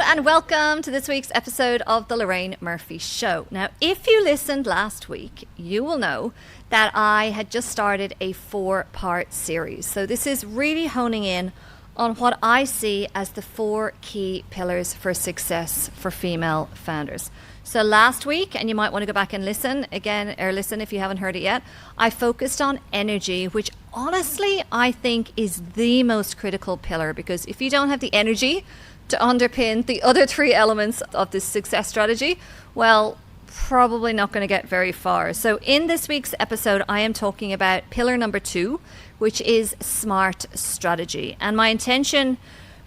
and welcome to this week's episode of The Lorraine Murphy Show. Now, if you listened last week, you will know that I had just started a 4-part series. So this is really honing in on what I see as the 4 key pillars for success for female founders. So last week, and you might want to go back and listen again, or listen if you haven't heard it yet, I focused on energy, which honestly I think is the most critical pillar, because if you don't have the energy to underpin the other 3 elements of this success strategy, well, probably not going to get very far. So in this week's episode, I am talking about pillar number 2, which is smart strategy. And my intention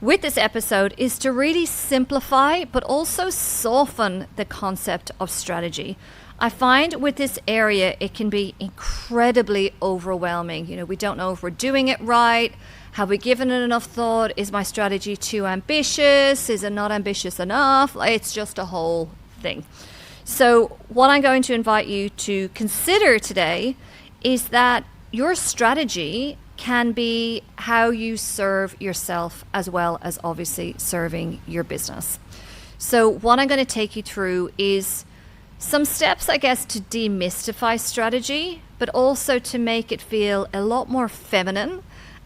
with this episode is to really simplify, but also soften the concept of strategy. I find with this area, it can be incredibly overwhelming. You know, we don't know if we're doing it right. Have we given it enough thought? Is my strategy too ambitious? Is it not ambitious enough? It's just a whole thing. So what I'm going to invite you to consider today is that your strategy can be how you serve yourself as well as obviously serving your business. So what I'm going to take you through is some steps, I guess, to demystify strategy, but also to make it feel a lot more feminine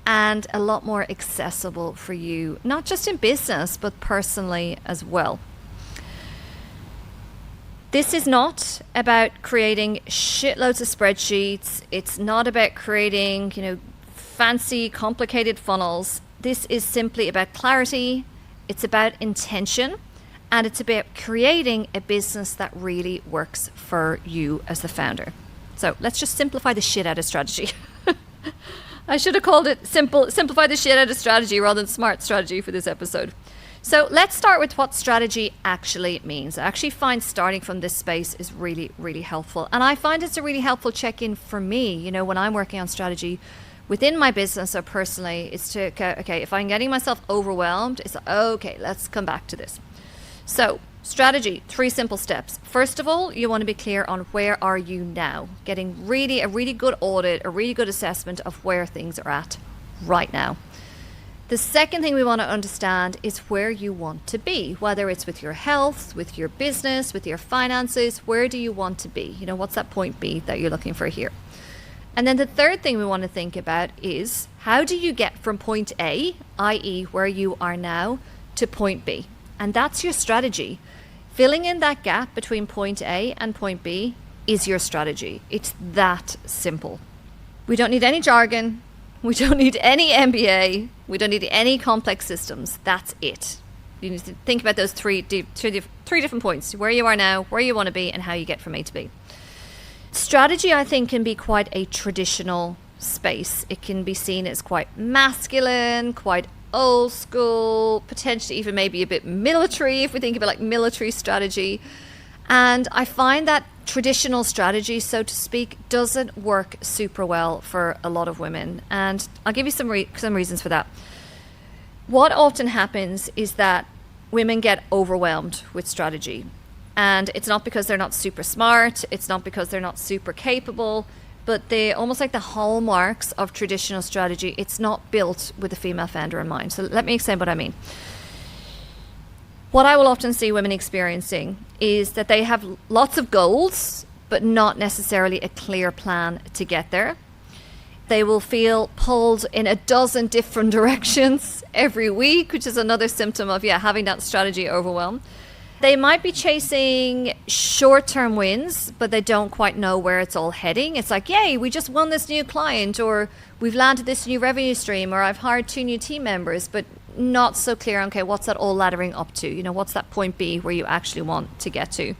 and a lot more accessible for you, not just in business, but personally as well. This is not about creating shitloads of spreadsheets. It's not about creating, fancy, complicated funnels. This is simply about clarity. It's about intention, and it's about creating a business that really works for you as the founder. So let's just simplify the shit out of strategy. I should have called it simplify the shit out of strategy rather than smart strategy for this episode. So let's start with what strategy actually means. I actually find starting from this space is really, really helpful. And I find it's a really helpful check-in for me, when I'm working on strategy within my business or personally, is to, okay, if I'm getting myself overwhelmed, it's okay, let's come back to this. So strategy, 3 simple steps. First of all, you want to be clear on where are you now, getting a really good audit, a really good assessment of where things are at right now. The second thing we want to understand is where you want to be, whether it's with your health, with your business, with your finances. Where do you want to be? What's that point B that you're looking for here? And then the third thing we want to think about is how do you get from point A, i.e. where you are now, to point B? And that's your strategy. Filling in that gap between point A and point B is your strategy. It's that simple. We don't need any jargon. We don't need any MBA. We don't need any complex systems. That's it. You need to think about those three different points: where you are now, where you want to be, and how you get from A to B. Strategy, I think, can be quite a traditional space. It can be seen as quite masculine, quite old school, potentially even maybe a bit military if we think about like military strategy. And I find that traditional strategy, so to speak, doesn't work super well for a lot of women. And I'll give you some reasons for that. What often happens is that women get overwhelmed with strategy. And it's not because they're not super smart. It's not because they're not super capable. But they almost like the hallmarks of traditional strategy, it's not built with a female founder in mind. So let me explain what I mean. What I will often see women experiencing is that they have lots of goals, but not necessarily a clear plan to get there. They will feel pulled in a dozen different directions every week, which is another symptom of, having that strategy overwhelm. They might be chasing short-term wins, but they don't quite know where it's all heading. It's like, yay, we just won this new client, or we've landed this new revenue stream, or I've hired 2 new team members, but not so clear, okay, what's that all laddering up to? What's that point B where you actually want to get to?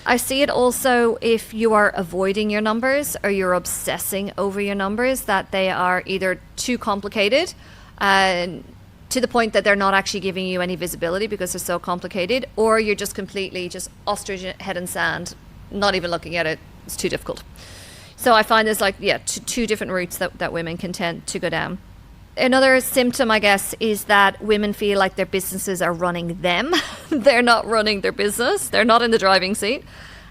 I see it also if you are avoiding your numbers or you're obsessing over your numbers, that they are either too complicated to the point that they're not actually giving you any visibility because they're so complicated, or you're just completely just ostrich head in sand, not even looking at it. It's too difficult. So I find there's two different routes that women can tend to go down. Another symptom, I guess, is that women feel like their businesses are running them. They're not running their business. They're not in the driving seat.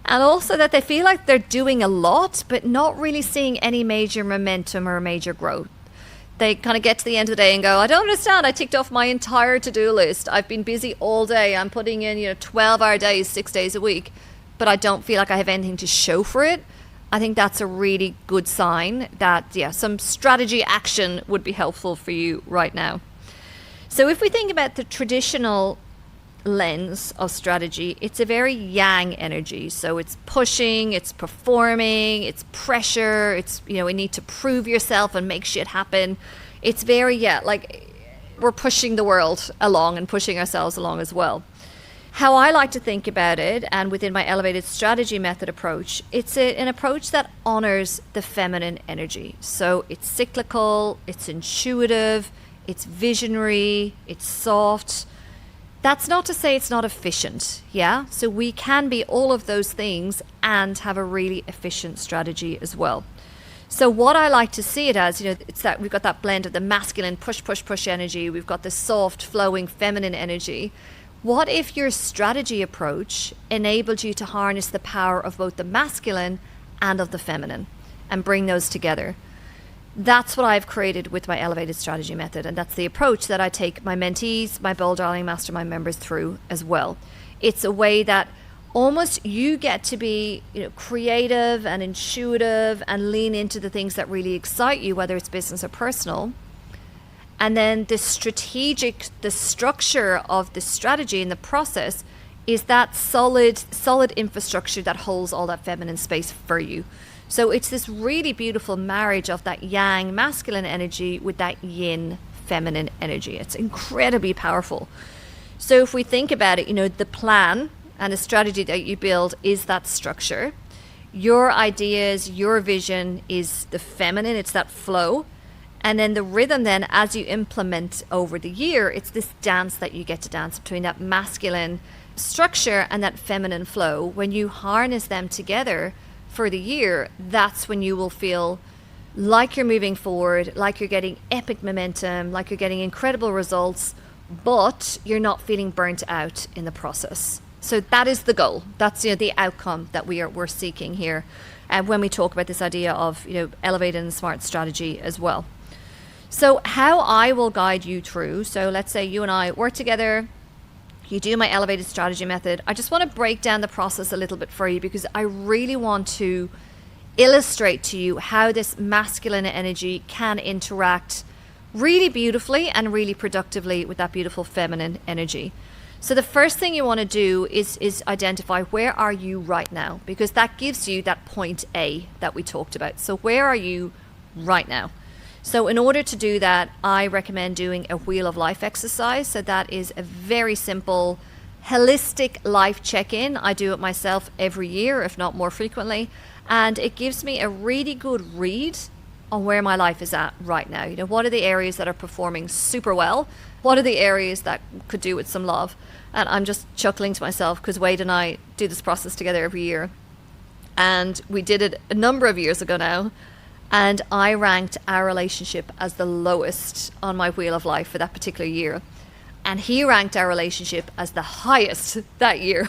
And also that they feel like they're doing a lot, but not really seeing any major momentum or major growth. They kind of get to the end of the day and go, I don't understand. I ticked off my entire to-do list. I've been busy all day. I'm putting in, 12-hour days, 6 days a week, but I don't feel like I have anything to show for it. I think that's a really good sign that, some strategy action would be helpful for you right now. So if we think about the traditional lens of strategy, it's a very yang energy. So it's pushing, it's performing, it's pressure, it's, we need to prove yourself and make shit happen. It's very, like we're pushing the world along and pushing ourselves along as well. How I like to think about it, and within my elevated strategy method approach, it's an approach that honors the feminine energy. So it's cyclical, it's intuitive, it's visionary, it's soft. That's not to say it's not efficient, yeah? So we can be all of those things and have a really efficient strategy as well. So what I like to see it as, it's that we've got that blend of the masculine push, push, push energy. We've got the soft, flowing, feminine energy. What if your strategy approach enabled you to harness the power of both the masculine and of the feminine and bring those together? That's what I've created with my elevated strategy method. And that's the approach that I take my mentees, my Bold Darling Mastermind members through as well. It's a way that almost you get to be creative and intuitive and lean into the things that really excite you, whether it's business or personal. And then the structure of the strategy and the process is that solid infrastructure that holds all that feminine space for you. So it's this really beautiful marriage of that yang masculine energy with that yin feminine energy. It's incredibly powerful. So if we think about it, the plan and the strategy that you build is that structure. Your ideas, your vision is the feminine, it's that flow. And then the rhythm then, as you implement over the year, it's this dance that you get to dance between that masculine structure and that feminine flow. When you harness them together for the year, that's when you will feel like you're moving forward, like you're getting epic momentum, like you're getting incredible results, but you're not feeling burnt out in the process. So that is the goal. That's the outcome that we're seeking here. And when we talk about this idea of elevated and smart strategy as well. So how I will guide you through, so let's say you and I work together, you do my elevated strategy method. I just want to break down the process a little bit for you because I really want to illustrate to you how this masculine energy can interact really beautifully and really productively with that beautiful feminine energy. So the first thing you want to do is identify where are you right now, because that gives you that point A that we talked about. So where are you right now? So in order to do that, I recommend doing a Wheel of Life exercise. So that is a very simple, holistic life check-in. I do it myself every year, if not more frequently. And it gives me a really good read on where my life is at right now. What are the areas that are performing super well? What are the areas that could do with some love? And I'm just chuckling to myself because Wade and I do this process together every year. And we did it a number of years ago now. And I ranked our relationship as the lowest on my Wheel of Life for that particular year. And he ranked our relationship as the highest that year.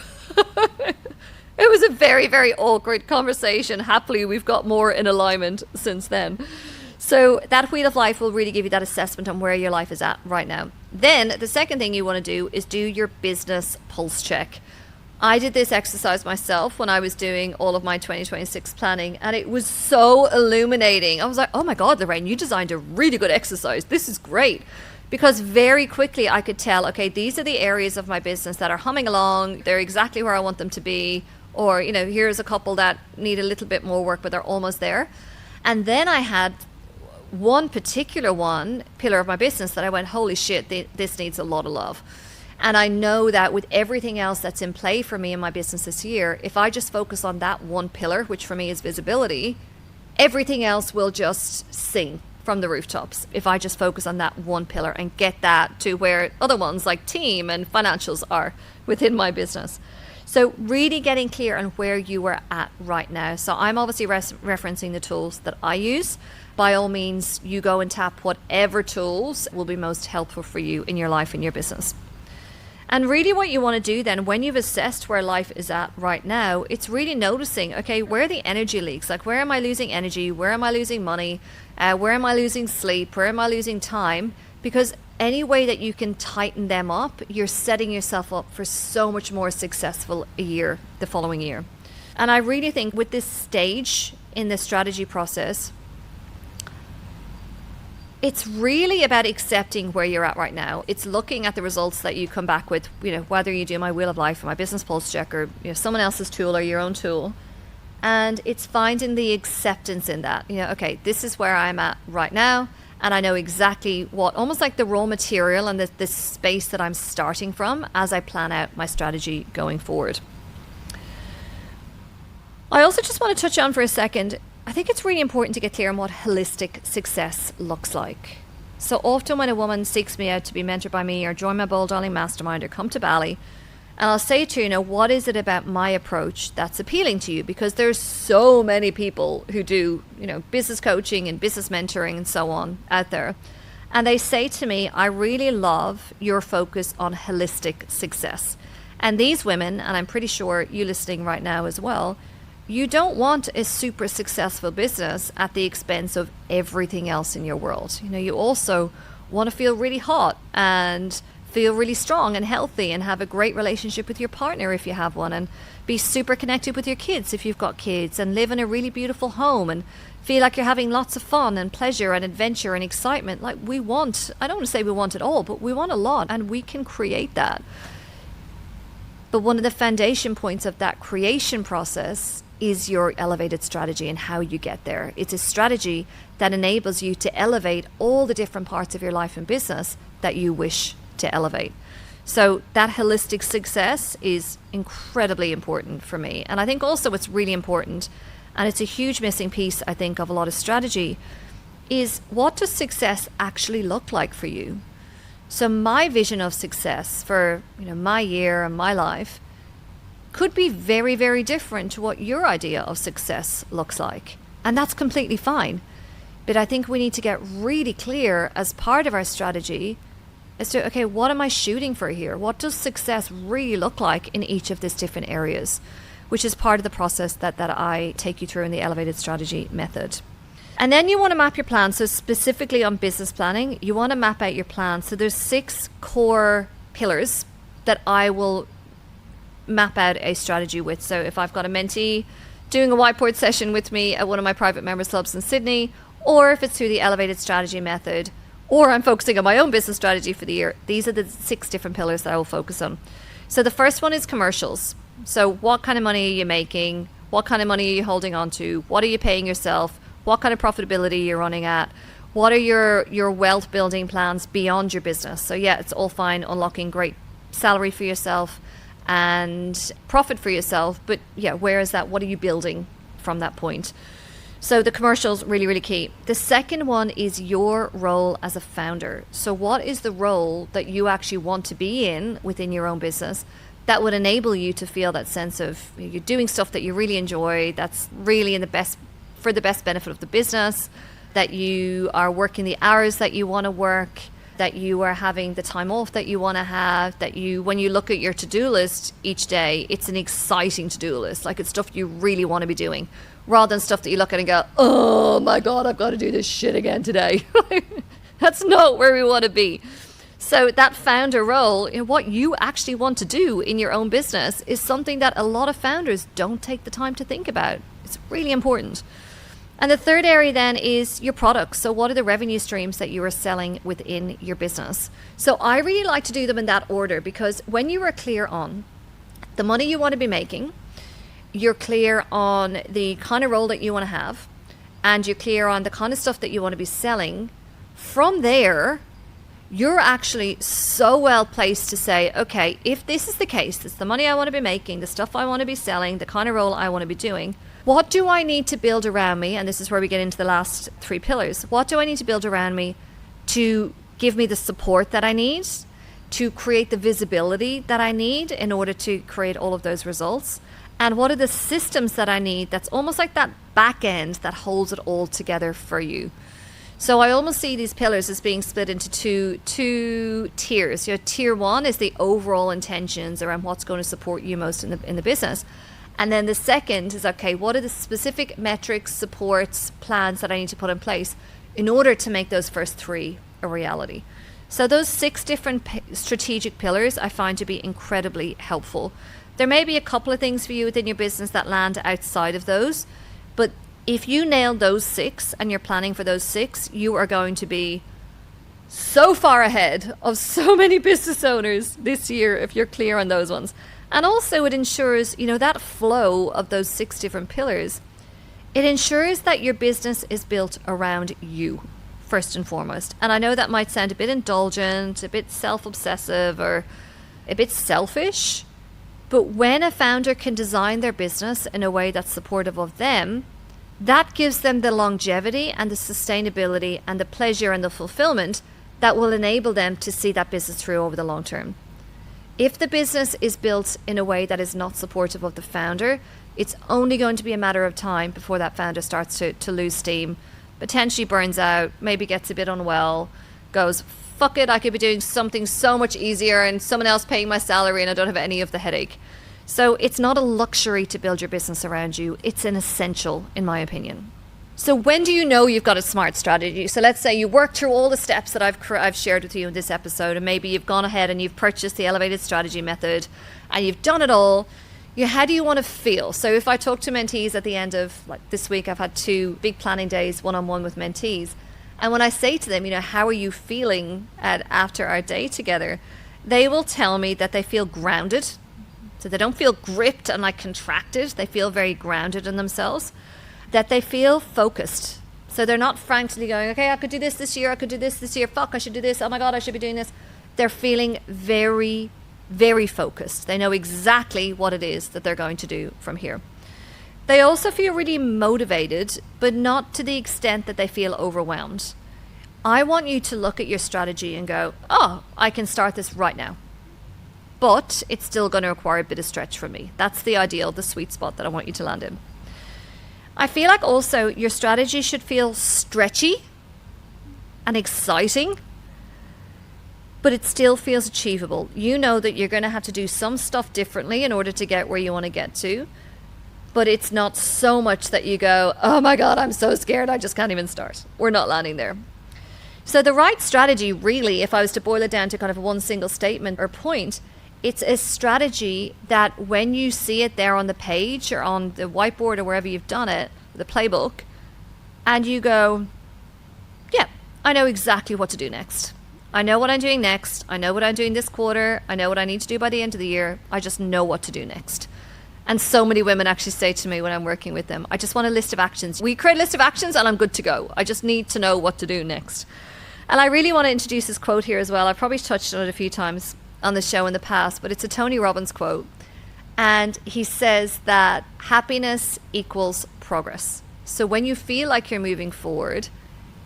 It was a very, very awkward conversation. Happily, we've got more in alignment since then. So that Wheel of Life will really give you that assessment on where your life is at right now. Then the second thing you want to do is do your business pulse check. I did this exercise myself when I was doing all of my 2026 planning, and it was so illuminating. I was like, oh my God, Lorraine, you designed a really good exercise. This is great. Because very quickly I could tell, okay, these are the areas of my business that are humming along. They're exactly where I want them to be. Or, here's a couple that need a little bit more work, but they're almost there. And then I had one particular pillar of my business that I went, holy shit, this needs a lot of love. And I know that with everything else that's in play for me in my business this year, if I just focus on that one pillar, which for me is visibility, everything else will just sing from the rooftops. If I just focus on that one pillar and get that to where other ones like team and financials are within my business. So really getting clear on where you are at right now. So I'm obviously referencing the tools that I use. By all means, you go and tap whatever tools will be most helpful for you in your life and your business. And really what you want to do then, when you've assessed where life is at right now, it's really noticing, okay, where are the energy leaks? Like, where am I losing energy? Where am I losing money? Where am I losing sleep? Where am I losing time? Because any way that you can tighten them up, you're setting yourself up for so much more successful a year, the following year. And I really think with this stage in the strategy process, it's really about accepting where you're at right now. It's looking at the results that you come back with, whether you do my Wheel of Life or my Business Pulse Check or someone else's tool or your own tool. And it's finding the acceptance in that. Okay, this is where I'm at right now. And I know exactly what, almost like the raw material and the space that I'm starting from as I plan out my strategy going forward. I also just want to touch on for a second, I think it's really important to get clear on what holistic success looks like. So often when a woman seeks me out to be mentored by me or join my Bold Darling Mastermind or come to Bali, and I'll say to you, what is it about my approach that's appealing to you? Because there's so many people who do, business coaching and business mentoring and so on out there. And they say to me, I really love your focus on holistic success. And these women, and I'm pretty sure you listening right now as well, you don't want a super successful business at the expense of everything else in your world. You also want to feel really hot and feel really strong and healthy and have a great relationship with your partner if you have one, and be super connected with your kids if you've got kids, and live in a really beautiful home and feel like you're having lots of fun and pleasure and adventure and excitement. Like I don't want to say we want it all, but we want a lot, and we can create that. But one of the foundation points of that creation process is your elevated strategy and how you get there. It's a strategy that enables you to elevate all the different parts of your life and business that you wish to elevate. So that holistic success is incredibly important for me. And I think also it's really important, and it's a huge missing piece, I think, of a lot of strategy, is what does success actually look like for you? So my vision of success for my year and my life could be very, very different to what your idea of success looks like. And that's completely fine. But I think we need to get really clear as part of our strategy as to, okay, what am I shooting for here? What does success really look like in each of these different areas? Which is part of the process that I take you through in the Elevated Strategy method. And then you want to map your plan. So specifically on business planning, you want to map out your plan. So there's 6 core pillars that I will map out a strategy with. So if I've got a mentee doing a whiteboard session with me at one of my private members clubs in Sydney, or if it's through the Elevated Strategy method, or I'm focusing on my own business strategy for the year, these are the 6 different pillars that I will focus on. So the first one is commercials. So what kind of money are you making? What kind of money are you holding on to? What are you paying yourself? What kind of profitability you're running at? What are your wealth building plans beyond your business? So yeah, it's all fine unlocking great salary for yourself and profit for yourself, but yeah, where is that? What are you building from that point? So the commercials, really, really key. The second one is your role as a founder. So what is the role that you actually want to be in within your own business that would enable you to feel that sense of you're doing stuff that you really enjoy, that's really for the best benefit of the business, that you are working the hours that you want to work, that you are having the time off that you want to have, that when you look at your to-do list each day, it's an exciting to-do list. Like, it's stuff you really want to be doing, rather than stuff that you look at and go, oh my God, I've got to do this shit again today. That's not where we want to be. So that founder role, what you actually want to do in your own business, is something that a lot of founders don't take the time to think about. It's really important. And the third area then is your products. So what are the revenue streams that you are selling within your business? So I really like to do them in that order, because when you are clear on the money you want to be making, you're clear on the kind of role that you want to have, and you're clear on the kind of stuff that you want to be selling, from there, you're actually so well placed to say, okay, if this is the case, it's the money I want to be making, the stuff I want to be selling, the kind of role I want to be doing, what do I need to build around me? And this is where we get into the last 3 pillars. What do I need to build around me to give me the support that I need, to create the visibility that I need in order to create all of those results? And what are the systems that I need that's almost like that back end that holds it all together for you? So I almost see these pillars as being split into two tiers. Tier one is the overall intentions around what's going to support you most in the business. And then the second is, okay, what are the specific metrics, supports, plans that I need to put in place in order to make those first three a reality? So those 6 different strategic pillars I find to be incredibly helpful. There may be a couple of things for you within your business that land outside of those, but if you nail those 6 and you're planning for those 6, you are going to be so far ahead of so many business owners this year if you're clear on those ones. And also it ensures, that flow of those 6 different pillars, it ensures that your business is built around you, first and foremost. And I know that might sound a bit indulgent, a bit self-obsessive, or a bit selfish, but when a founder can design their business in a way that's supportive of them, that gives them the longevity and the sustainability and the pleasure and the fulfillment that will enable them to see that business through over the long term. If the business is built in a way that is not supportive of the founder, it's only going to be a matter of time before that founder starts to lose steam, potentially burns out, maybe gets a bit unwell, goes, fuck it, I could be doing something so much easier and someone else paying my salary and I don't have any of the headache. So it's not a luxury to build your business around you. It's an essential, in my opinion. So when do you know you've got a smart strategy? So let's say you work through all the steps that I've shared with you in this episode, and maybe you've gone ahead and you've purchased the elevated strategy method and you've done it all. How do you want to feel? So if I talk to mentees at the end of this week, I've had 2 big planning days, one-on-one with mentees. And when I say to them, how are you feeling after our day together? They will tell me that they feel grounded. So they don't feel gripped and contracted. They feel very grounded in themselves. That they feel focused. So they're not frantically going, okay, I could do this year. I could do this year. Fuck, I should do this. Oh my God, I should be doing this. They're feeling very, very focused. They know exactly what it is that they're going to do from here. They also feel really motivated, but not to the extent that they feel overwhelmed. I want you to look at your strategy and go, oh, I can start this right now. But it's still going to require a bit of stretch from me. That's the ideal, the sweet spot that I want you to land in. I feel like also your strategy should feel stretchy and exciting, but it still feels achievable. You know that you're going to have to do some stuff differently in order to get where you want to get to, but it's not so much that you go, oh my God, I'm so scared, I just can't even start. We're not landing there. So the right strategy, really, if I was to boil it down to kind of one single statement or point, it's a strategy that when you see it there on the page or on the whiteboard or wherever you've done it, the playbook, and you go, yeah, I know exactly what to do next. I know what I'm doing next. I know what I'm doing this quarter. I know what I need to do by the end of the year. I just know what to do next. And so many women actually say to me when I'm working with them, I just want a list of actions. We create a list of actions and I'm good to go. I just need to know what to do next. And I really want to introduce this quote here as well. I've probably touched on it a few times on the show in the past, but it's a Tony Robbins quote. And he says that happiness equals progress. So when you feel like you're moving forward,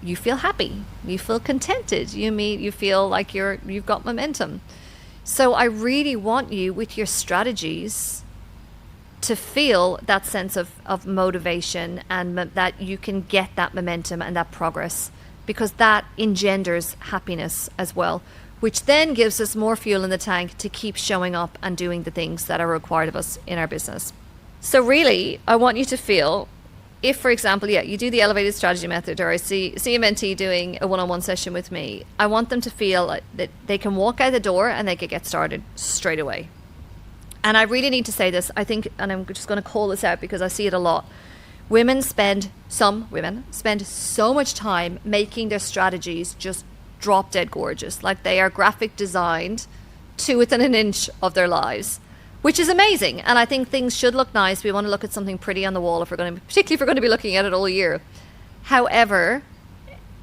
you feel happy, you feel contented, you feel like you've got momentum. So I really want you with your strategies to feel that sense of motivation and that you can get that momentum and that progress, because that engenders happiness as well, which then gives us more fuel in the tank to keep showing up and doing the things that are required of us in our business. So really, I want you to feel, if, for example, you do the elevated strategy method, or I see a mentee doing a one-on-one session with me, I want them to feel like that they can walk out the door and they can get started straight away. And I really need to say this, I think, and I'm just going to call this out because I see it a lot. Some women spend so much time making their strategies just drop dead gorgeous, like they are graphic designed to within an inch of their lives, which is amazing. And I think things should look nice. We want to look at something pretty on the wall particularly if we're going to be looking at it all year. However,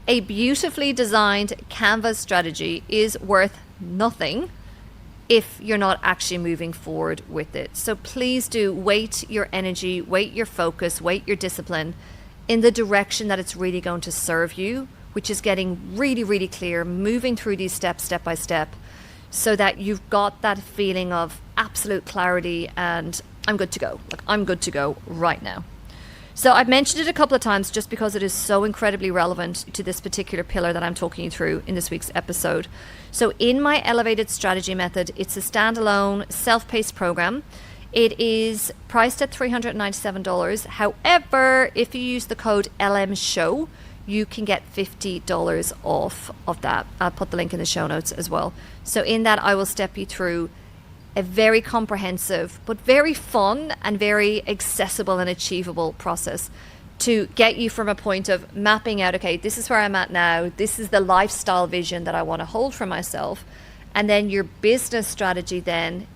a beautifully designed canvas strategy is worth nothing if you're not actually moving forward with it. So please do weight your energy, weight your focus, weight your discipline in the direction that it's really going to serve you, which is getting really, really clear, moving through these steps step by step, so that you've got that feeling of absolute clarity and I'm good to go. I'm good to go right now. So I've mentioned it a couple of times just because it is so incredibly relevant to this particular pillar that I'm talking you through in this week's episode. So in my Elevated Strategy Method, it's a standalone self-paced program. It is priced at $397. However, if you use the code LMSHOW, you can get $50 off of that. I'll put the link in the show notes as well. So in that, I will step you through a very comprehensive, but very fun and very accessible and achievable process to get you from a point of mapping out, okay, this is where I'm at now. This is the lifestyle vision that I want to hold for myself. And then your business strategy then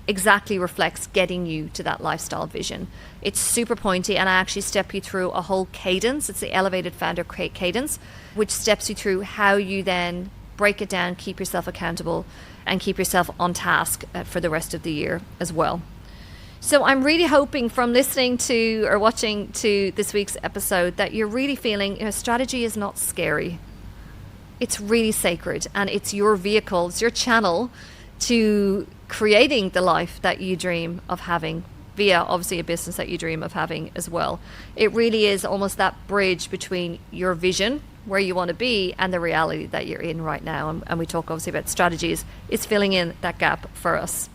exactly reflects getting you to that lifestyle vision. It's super pointy, and I actually step you through a whole cadence. It's the Elevated Founder Cadence, which steps you through how you then break it down, keep yourself accountable, and keep yourself on task for the rest of the year as well. So I'm really hoping from listening to or watching to this week's episode that you're really feeling, strategy is not scary. It's really sacred, and it's your vehicle, it's your channel to creating the life that you dream of having via obviously a business that you dream of having as well. It really is almost that bridge between your vision, where you want to be, and the reality that you're in right now. And we talk obviously about strategies. It's filling in that gap for us.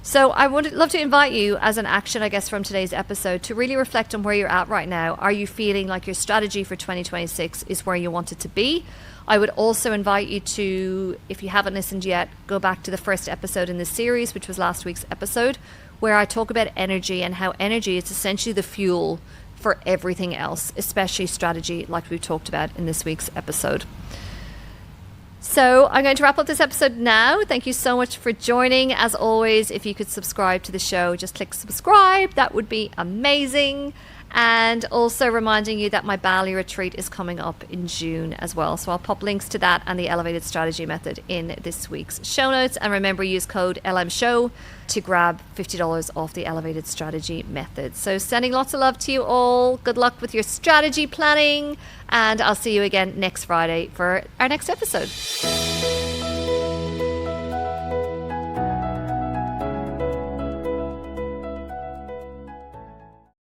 So I would love to invite you as an action, I guess, from today's episode to really reflect on where you're at right now. Are you feeling like your strategy for 2026 is where you want it to be? I would also invite you to, if you haven't listened yet, go back to the first episode in this series, which was last week's episode, where I talk about energy and how energy is essentially the fuel for everything else, especially strategy, like we've talked about in this week's episode. So I'm going to wrap up this episode now. Thank you so much for joining. As always, if you could subscribe to the show, just click subscribe. That would be amazing. And also reminding you that my Bali retreat is coming up in June as well. So I'll pop links to that and the Elevated Strategy Method in this week's show notes. And remember, use code LMSHOW to grab $50 off the Elevated Strategy Method. So sending lots of love to you all. Good luck with your strategy planning. And I'll see you again next Friday for our next episode.